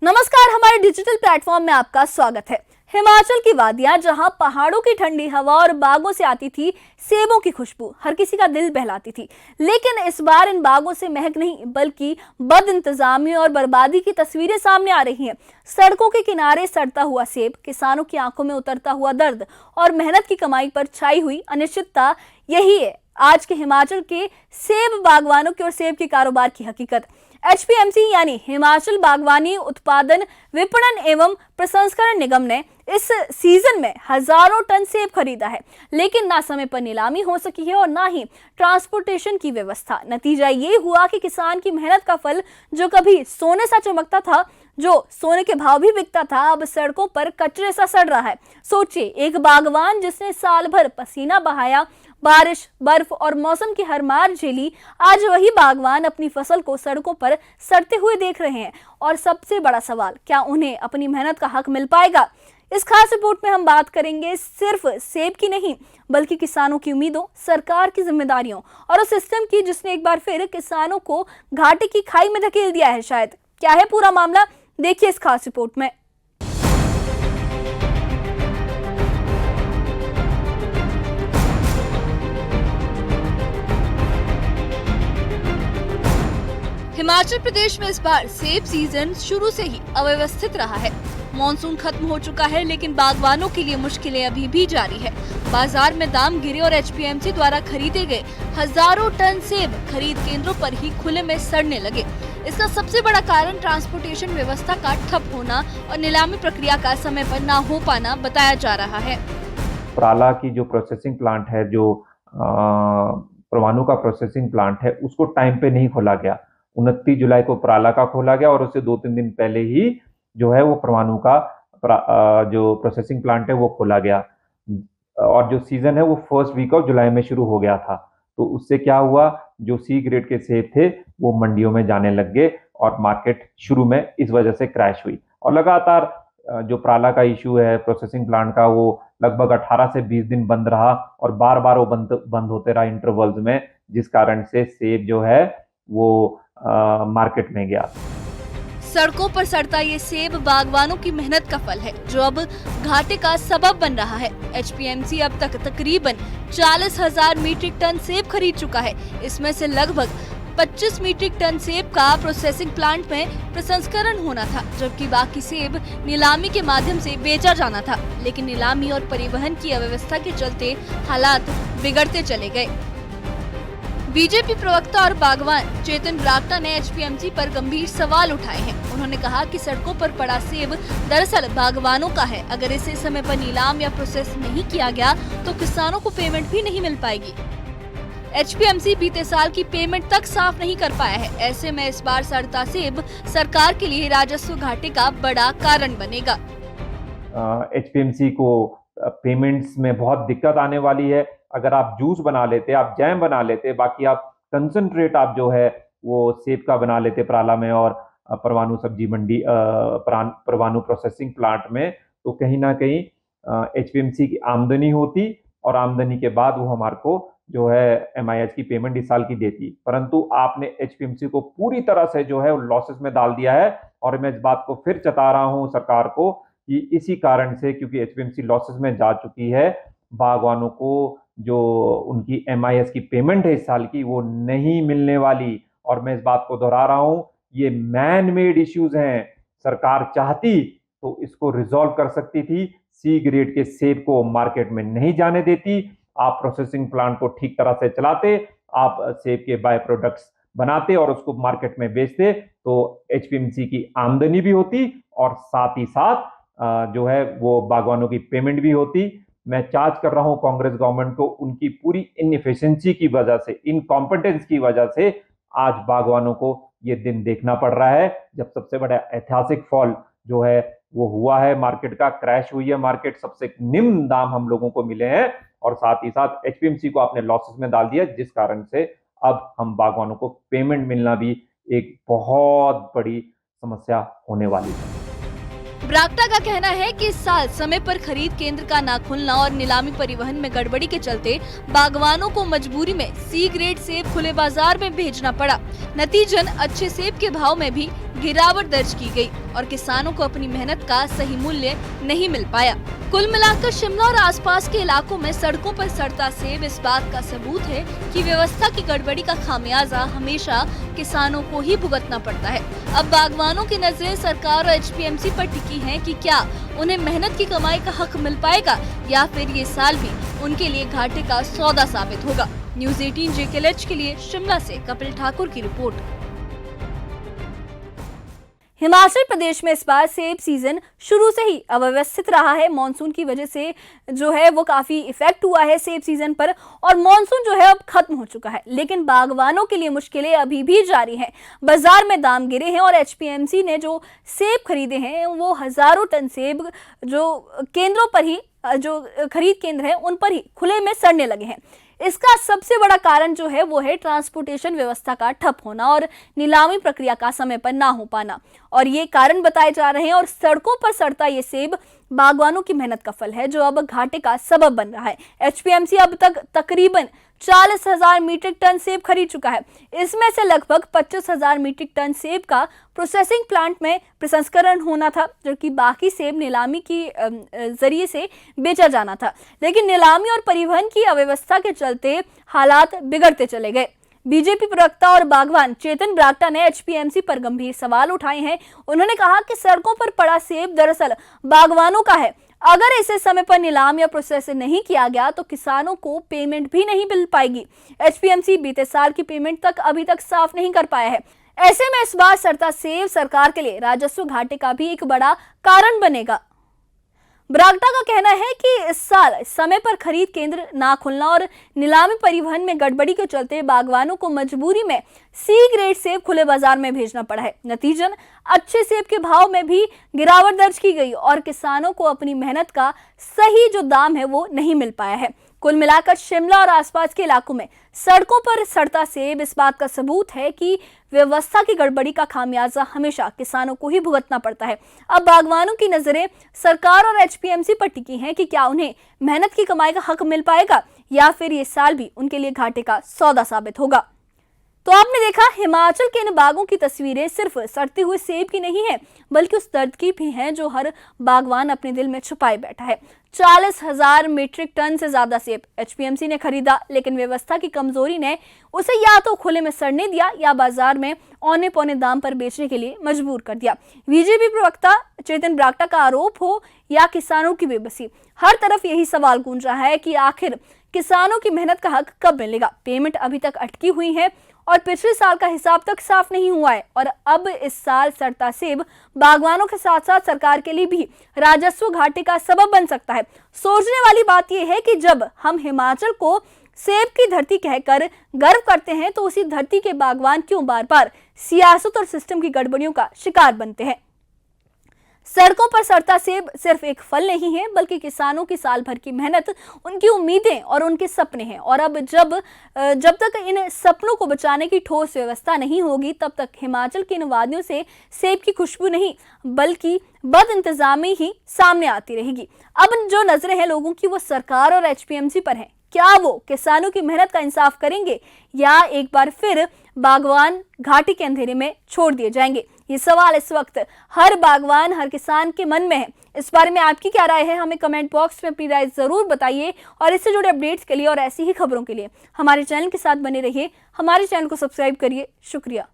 नमस्कार, हमारे digital platform में आपका स्वागत है। हिमाचल की वादियां, जहां पहाड़ों की ठंडी हवा और बागों से आती थी सेबों की खुशबू, हर किसी का दिल बहलाती थी। लेकिन इस बार इन बागों से महक नहीं बल्कि बद इंतजामी और बर्बादी की तस्वीरें सामने आ रही हैं। सड़कों के किनारे सड़ता हुआ सेब, किसानों की आंखों में उतरता हुआ दर्द और मेहनत की कमाई पर छाई हुई अनिश्चितता, यही है आज के हिमाचल के सेब बागवानों की और सेब के कारोबार की हकीकत। एचपीएमसी यानी हिमाचल बागवानी उत्पादन विपणन एवं प्रसंस्करण निगम ने इस सीजन में हजारों टन सेब खरीदा है, लेकिन ना समय पर नीलामी हो सकी है और ना ही ट्रांसपोर्टेशन की व्यवस्था। नतीजा ये हुआ कि किसान की मेहनत का फल, जो कभी सोने सा चमकता था, जो सोने के भाव भी बिकता था, अब सड़कों पर कचरे सा सड़ रहा है। सोचिए, एक बागवान जिसने साल भर पसीना बहाया, बारिश, बर्फ और मौसम की हर मार झेली, आज वही बागवान अपनी फसल को सड़कों पर सड़ते हुए देख रहे हैं। और सबसे बड़ा सवाल, क्या उन्हें अपनी मेहनत का हक मिल पाएगा? इस खास रिपोर्ट में हम बात करेंगे सिर्फ सेब की नहीं, बल्कि किसानों की उम्मीदों, सरकार की जिम्मेदारियों और उस सिस्टम की जिसने एक बार फिर किसानों को घाटे की खाई में धकेल दिया है। शायद क्या है पूरा मामला, देखिए इस खास रिपोर्ट में। हिमाचल प्रदेश में इस बार सेब सीजन शुरू से ही अव्यवस्थित रहा है। मॉनसून खत्म हो चुका है, लेकिन बागवानों के लिए मुश्किलें अभी भी जारी है। बाजार में दाम गिरे और एचपीएमसी द्वारा खरीदे गए हजारों टन सेब खरीद केंद्रों पर ही खुले में सड़ने लगे। इसका सबसे बड़ा कारण ट्रांसपोर्टेशन व्यवस्था का ठप होना और नीलामी प्रक्रिया का समय पर न हो पाना बताया जा रहा है। पराला की जो प्रोसेसिंग प्लांट है, जो परवाणु का प्रोसेसिंग प्लांट है, उसको टाइम पे नहीं खोला गया। 29 जुलाई को पराला का खोला गया और उससे 2-3 दिन पहले ही जो है वो परवाणु का जो प्रोसेसिंग प्लांट है वो खोला गया। और जो सीजन है वो फर्स्ट वीक ऑफ जुलाई में शुरू हो गया था। तो उससे क्या हुआ, जो सी ग्रेड के सेब थे वो मंडियों में जाने लग गए और मार्केट शुरू में इस वजह से क्रैश हुई। और लगातार जो पराला का इशू है प्रोसेसिंग प्लांट का, वो लगभग 18 से 20 दिन बंद रहा और बार बार वो बंद होते रहा इंटरवल्स में, जिस कारण से सेब जो है वो मार्केट में गया। सड़कों पर सड़ता ये सेब बागवानों की मेहनत का फल है, जो अब घाटे का सबब बन रहा है। एचपीएमसी अब तक तकरीबन 40,000 मीट्रिक टन सेब खरीद चुका है। इसमें से लगभग 25 मीट्रिक टन सेब का प्रोसेसिंग प्लांट में प्रसंस्करण होना था, जबकि बाकी सेब नीलामी के माध्यम से बेचा जाना था। लेकिन नीलामी और परिवहन की अव्यवस्था के चलते हालात बिगड़ते चले गए। बीजेपी प्रवक्ता और बागवान चेतन ब्राक्टा ने एचपीएमसी पर गंभीर सवाल उठाए हैं। उन्होंने कहा कि सड़कों पर पड़ा सेब दरअसल बागवानों का है। अगर इसे समय पर नीलाम या प्रोसेस नहीं किया गया तो किसानों को पेमेंट भी नहीं मिल पाएगी। एचपीएमसी बीते साल की पेमेंट तक साफ नहीं कर पाया है। ऐसे में इस बार सड़ता सेब सरकार के लिए राजस्व घाटे का बड़ा कारण बनेगा। एचपीएमसी को पेमेंट्स में बहुत दिक्कत आने वाली है। अगर आप जूस बना लेते, आप जैम बना लेते, बाकी आप कंसंट्रेट आप जो है वो सेब का बना लेते पराला में और परवाणु सब्जी मंडी परवाणु प्रोसेसिंग प्लांट में, तो कहीं ना कहीं एचपीएमसी की आमदनी होती और आमदनी के बाद वो हमारे को जो है एमआईएच की पेमेंट इस साल की देती। परंतु आपने एचपीएमसी को पूरी तरह से जो है लॉसेस में डाल दिया है। और मैं इस बात को फिर चता रहा हूं सरकार को कि इसी कारण से, क्योंकि एचपीएमसी लॉसेस में जा चुकी है, बागवानों को जो उनकी एमआईएस की पेमेंट है इस साल की वो नहीं मिलने वाली। और मैं इस बात को दोहरा रहा हूं, ये मैन मेड इश्यूज हैं। सरकार चाहती तो इसको रिजॉल्व कर सकती थी। सी ग्रेड के सेब को मार्केट में नहीं जाने देती, आप प्रोसेसिंग प्लांट को ठीक तरह से चलाते, आप सेब के बाय प्रोडक्ट्स बनाते और उसको मार्केट में बेचते, तो एचपीएमसी की आमदनी भी होती और साथ ही साथ जो है वो बागवानों की पेमेंट भी होती। मैं चार्ज कर रहा हूं कांग्रेस गवर्नमेंट को, उनकी पूरी इनएफिशिएंसी की वजह से, इनकॉम्पिटेंस की वजह से आज बागवानों को ये दिन देखना पड़ रहा है, जब सबसे बड़ा ऐतिहासिक फॉल जो है वो हुआ है, मार्केट का क्रैश हुई है, मार्केट सबसे निम्न दाम हम लोगों को मिले हैं और साथ ही साथ एचपीएमसी को आपने लॉसेस में डाल दिया, जिस कारण से अब हम बागवानों को पेमेंट मिलना भी एक बहुत बड़ी समस्या होने वाली है। ब्राक्टा का कहना है कि इस साल समय पर खरीद केंद्र का ना खुलना और नीलामी परिवहन में गड़बड़ी के चलते बागवानों को मजबूरी में सी ग्रेड सेब खुले बाजार में भेजना पड़ा। नतीजन अच्छे सेब के भाव में भी गिरावट दर्ज की गई और किसानों को अपनी मेहनत का सही मूल्य नहीं मिल पाया। कुल मिलाकर शिमला और आसपास के इलाकों में सड़कों पर सड़ता सेब इस बात का सबूत है कि व्यवस्था की गड़बड़ी का खामियाजा हमेशा किसानों को ही भुगतना पड़ता है। अब बागवानों की नजरें सरकार और एचपीएमसी पर टिकी हैं कि क्या उन्हें मेहनत की कमाई का हक मिल पाएगा या फिर ये साल भी उनके लिए घाटे का सौदा साबित होगा। न्यूज़ 18 JKLH के लिए शिमला से कपिल ठाकुर की रिपोर्ट। हिमाचल प्रदेश में इस बार सेब सीजन शुरू से ही अव्यवस्थित रहा है। मॉनसून की वजह से जो है वो काफी इफेक्ट हुआ है सेब सीजन पर और मॉनसून जो है अब खत्म हो चुका है, लेकिन बागवानों के लिए मुश्किलें अभी भी जारी हैं। बाजार में दाम गिरे हैं और एचपीएमसी ने जो सेब खरीदे हैं वो हजारों टन सेब जो केंद्रों पर ही जो खरीद केंद्र है उन पर ही खुले में सड़ने लगे हैं। इसका सबसे बड़ा कारण जो है वो है ट्रांसपोर्टेशन व्यवस्था का ठप होना और नीलामी प्रक्रिया का समय पर ना हो पाना, और ये कारण बताए जा रहे हैं। और सड़कों पर सड़ता ये सेब बागवानों की मेहनत का फल है जो अब घाटे का सबब बन रहा है। एचपीएमसी अब तक तकरीबन 40,000 मीट्रिक टन सेब खरीद चुका है। इसमें से लगभग 25,000 मीट्रिक टन सेब का प्रोसेसिंग प्लांट में प्रसंस्करण होना था, जबकि बाकी सेब नीलामी की जरिए से बेचा जाना था। लेकिन नीलामी और परिवहन की अव्यवस्था के चलते हालात बिगड़ते चले गए। बीजेपी प्रवक्ता और बागवान चेतन ब्राक्टा ने एचपीएमसी पर गंभीर सवाल उठाए हैं। उन्होंने कहा कि सड़कों पर पड़ा सेब दरअसल बागवानों का है। अगर इसे समय पर नीलाम या प्रोसेस नहीं किया गया तो किसानों को पेमेंट भी नहीं मिल पाएगी। एचपीएमसी बीते साल की पेमेंट तक अभी तक साफ नहीं कर पाया है। ऐसे में इस बार सड़ता सेब सरकार के लिए राजस्व घाटे का भी एक बड़ा कारण बनेगा। ब्राक्टा का कहना है कि इस साल समय पर खरीद केंद्र ना खुलना और नीलामी परिवहन में गड़बड़ी के चलते बागवानों को मजबूरी में सी ग्रेड सेब खुले बाजार में भेजना पड़ा है। नतीजन अच्छे सेब के भाव में भी गिरावट दर्ज की गई और किसानों को अपनी मेहनत का सही जो दाम है वो नहीं मिल पाया है। कुल मिलाकर शिमला और आसपास के इलाकों में सड़कों पर सड़ता सेब इस बात का सबूत है कि व्यवस्था की गड़बड़ी का खामियाजा हमेशा किसानों को ही भुगतना पड़ता है। अब बागवानों की नजरें सरकार और एचपीएमसी पर टिकी हैं कि क्या उन्हें मेहनत की कमाई का हक मिल पाएगा या फिर ये साल भी उनके लिए घाटे का सौदा साबित होगा। तो आपने देखा हिमाचल के इन बागों की तस्वीरें सिर्फ सड़ते हुए सेब की नहीं है, बल्कि उस दर्द की भी हैं जो हर बागवान अपने दिल में छुपाए बैठा है। 40,000 मीट्रिक टन से ज्यादा सेब एचपीएमसी ने खरीदा, लेकिन व्यवस्था की कमजोरी ने उसे या तो खुले में सड़ने दिया या बाजार में औने पौने दाम पर बेचने के लिए मजबूर कर दिया। बीजेपी प्रवक्ता चेतन ब्राक्टा का आरोप हो या किसानों की बेबसी, हर तरफ यही सवाल गूंज रहा है कि आखिर किसानों की मेहनत का हक कब मिलेगा। पेमेंट अभी तक अटकी हुई है और पिछले साल का हिसाब तक साफ नहीं हुआ है और अब इस साल सड़ता सेब बागवानों के साथ साथ सरकार के लिए भी राजस्व घाटे का सबब बन सकता है। सोचने वाली बात यह है कि जब हम हिमाचल को सेब की धरती कहकर गर्व करते हैं तो उसी धरती के बागवान क्यों बार बार सियासत और सिस्टम की गड़बड़ियों का शिकार बनते हैं। सड़कों पर सड़ता सेब सिर्फ एक फल नहीं है, बल्कि किसानों की साल भर की मेहनत, उनकी उम्मीदें और उनके सपने हैं। और अब जब तक इन सपनों को बचाने की ठोस व्यवस्था नहीं होगी, तब तक हिमाचल की इन वादियों से सेब की खुशबू नहीं बल्कि बद इंतजामी ही सामने आती रहेगी। अब जो नजरें हैं लोगों की वो सरकार और एचपीएमसी पर हैं। क्या वो किसानों की मेहनत का इंसाफ करेंगे या एक बार फिर बागवान घाटी के अंधेरे में छोड़ दिए जाएंगे? ये सवाल इस वक्त हर बागवान, हर किसान के मन में है। इस बारे में आपकी क्या राय है? हमें कमेंट बॉक्स में अपनी राय जरूर बताइए और इससे जुड़े अपडेट्स के लिए और ऐसी ही खबरों के लिए हमारे चैनल के साथ बने रहिए। हमारे चैनल को सब्सक्राइब करिए। शुक्रिया।